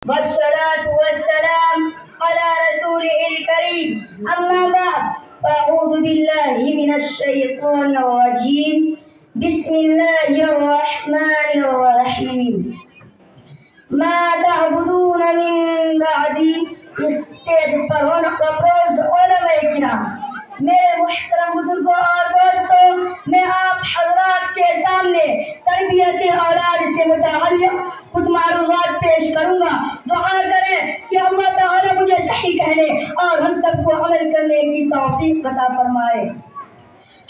والصلاة والسلام على رسوله الكريم أما بعد فأعوذ بالله من الشيطان الرجيم بسم الله الرحمن الرحيم ما تعبدون من بعدی اسٹیج پر علماء کرام، میرے محترم بزرگوں اور دوستوں، میں آپ حضرات کے سامنے تربیت اولاد سے متعلق کچھ معلومات پیش کروں گا۔ دعا کریں کہ اللہ تعالیٰ مجھے صحیح کہنے اور ہم سب کو عمل کرنے کی توفیق عطا فرمائے۔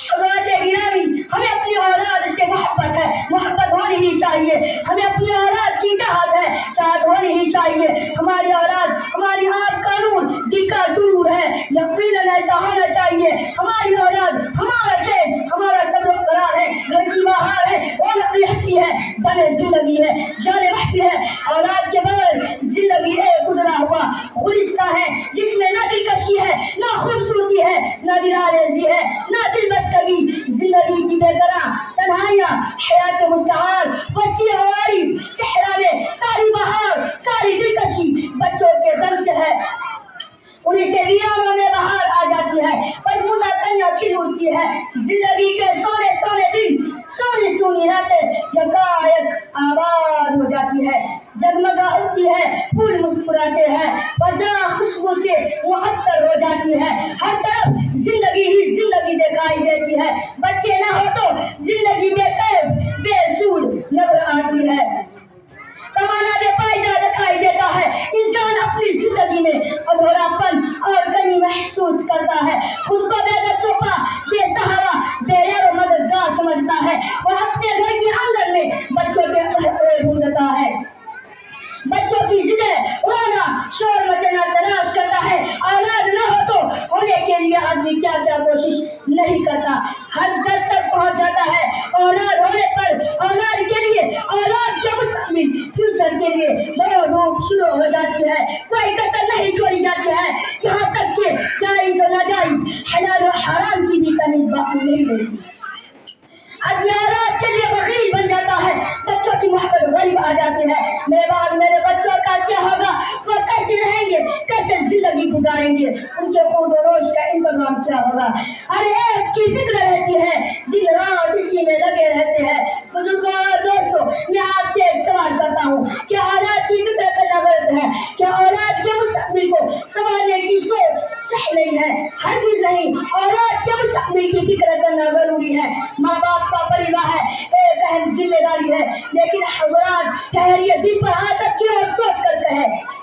حضرات گرامی، ہمیں اپنی اولاد سے محبت ہے، محبت ہونی ہی چاہیے۔ ہمیں اپنی اولاد کی چاہت ہے، چاہت ہونی ہی چاہیے۔ ہماری اولاد ہماری آپ کا نور، دل کا سرور ہے، یقیناً ایسا ہونا چاہیے۔ ہماری اولاد ہمارا چین، ہمارا سب قرار ہے، گھر کی بہار ہے، رونق ہستی ہے، دم زندگی ہے، جان وحدی ہے۔ اولاد کے بغیر زندگی ایک گزرا ہوا گلستہ ہے، جس میں نہ دلکشی ہے، نہ خوبصورتی ہے، نہ دلالزی ہے، نہ دل زندگی کی بے قرار تنہائیاں، حیات مستعار، وسیع واری صحرا میں ساری بہار، ساری دلکشی بچوں کے دم سے ہے۔ انہیں سے ویرانوں میں بہار آ جاتی ہے، پژمردہ کلیاں کھل اٹھتی ہے، زندگی کے سونے سونے دن، سونی سونی راتیں یکایک آباد ہو جاتی ہے، جگمگا اٹھتی ہے، پھول مسکراتے ہیں، فضا خوشبو سے معطر ہو جاتی ہے، ہر طرف زندگی ہی زندگی دکھائی دیتی ہے۔ بچے نہ ہو تو زندگی بے قید بے سود نظر آتی ہے، کمانا بے فائدہ دکھائی دیتا ہے۔ انسان اپنی زندگی میں ادھورا پن اور کمی محسوس کرتا ہے، خود کو بے دست و پا، بے سہارا، بے یار و مددگار سمجھتا ہے۔ وہ اپنے گھر کے آنگن میں بچوں کے ڈھونڈتا ہے، بچوں کی ضدیں رونا شور مچانا تلاش کرتا ہے۔ اولاد نہ ہو تو ہونے کے لیے آدمی کیا کیا کوشش نہیں کرتا، ہر گھر تک پہنچ جاتا ہے۔ اولاد ہونے پر اولاد کے لیے، اولاد کے مستقبل فیوچر کے لیے دوڑ دھوپ شروع ہو جاتی ہے، کوئی کسر نہیں چھوڑی جاتی ہے، یہاں تک کہ جائز و ناجائز، حلال و حرام کی بھی کمی باقی نہیں رہتی۔ اپنی اولاد کے لیے بخیل بن جاتا ہے، بچوں کی محبت غریب آ جاتی ہے۔ میرے بعد میرے بچوں کا کیا ہوگا، وہ کیسے رہیں گے، کیسے زندگی گزاریں گے، ان کے خود و روش کا انتظام کیا ہوگا، ہر ایک کی فکر رہتی ہے، دن رات اسی میں لگے رہتے ہیں۔ بزرگوں اور دوستوں، میں آپ سے ایک سوال کرتا ہوں، کیا اولاد کی فکر کرنا غلط ہے؟ کیا اولاد کے مستقبل کو سنوارنے کی سوچ صحیح نہیں ہے؟ ہرگز نہیں، اولاد کے مستقبل کی فکر کرنا ضروری ہے۔ ماں باپ کا پریوار ہے، ایک اہم ذمہ داری ہے، لیکن حضرات ٹھہریے، دل پر ہاتھ رکھیے اور سوچ کر کہیں،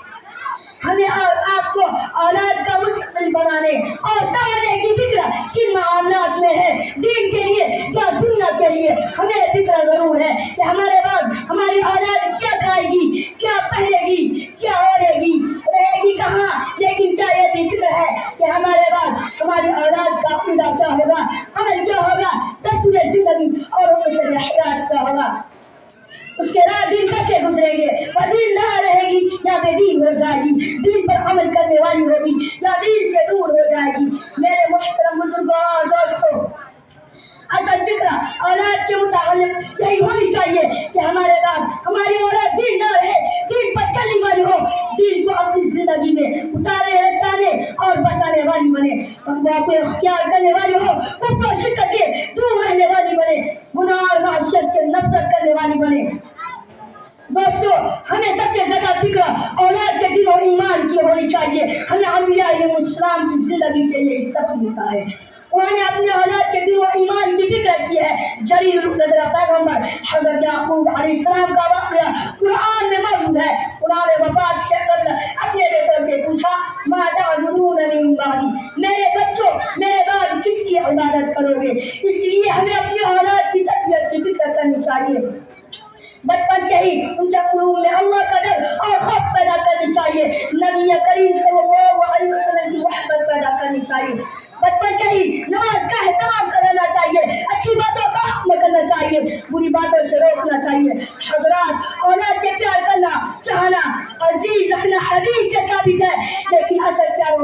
ہمیں اور آپ کو اولاد کا مستقبل بنانے اور سنوارنے کی فکر کن معاملات میں ہے، دین کے لیے یا دنیا کے لیے؟ ہمیں فکر ضرور ہے کہ ہمارے بعد ہماری اولاد کیا کھائے گی، کیا پہنے گی، کیا اوڑھے گی، رہے گی کہاں، لیکن کیا یہ بھی فکر ہے کہ ہمارے بعد ہماری اولاد کا عقیدہ کیا ہوگا، عمل کیا ہوگا، دستور زندگی اور اصول حیات کیا ہوگا، اس کے رات دن کیسے گزریں گے؟ وہ دین نہ رہے گی یا بے دین ہو جائے گی، دین پر عمل کرنے والی ہوگی یا دین سے دور ہو جائے گی۔ میرے محترم بزرگوں اور دوستوں، اصل فکر اولاد کے متعلق یہی ہونی چاہیے کہ ہمارے بعد ہماری اولاد دین دار ہے، دین پر چلنے والی ہو، دین کو اپنی زندگی میں اتارے رچانے اور بسانے والی بنے، تقویٰ کو اختیار کرنے والی ہو، کفر و شرک سے دور رہنے والی بنے، گناہ اور معصیت سے نفرت کرنے والی بنے۔ دوستو، ہمیں سب سے زیادہ فکر اولاد کے دل و ایمان کی ہونی چاہیے۔ ہمیں انبیاء علیہ السلام کی زندگی سے یہ سب ملتا ہے، انہوں نے اپنے اولاد کے دل و ایمان کی فکر کی ہے۔ جلیل القدر پیغمبر حضرت یعقوب علیہ السلام کا واقعہ قرآن میں موجود ہے۔ انہوں نے وفات سے قبل اپنے بیٹوں سے پوچھا، ما تعبدون من بعدی، میرے بچوں میرے بعد کس کی عبادت کرو گے؟ اس لیے ہمیں اپنی اولاد کی تربیت کی فکر کرنی چاہیے، بچپن سے ہی ان کے قلوب میں اللہ کا ڈر اور خوف پیدا کرنی چاہیے، نبی کریم صلی اللہ علیہ وسلم کی محبت پیدا کرنی چاہیے، بچپن سے ہی نماز کا اہتمام کرنا چاہیے، اچھی باتوں کا حکم کرنا چاہیے، بری باتوں سے روکنا چاہیے۔ حضرات، اولاد سے پیار کرنا، چاہنا، عزیز رکھنا حدیث سے ثابت ہے، لیکن اصل پیار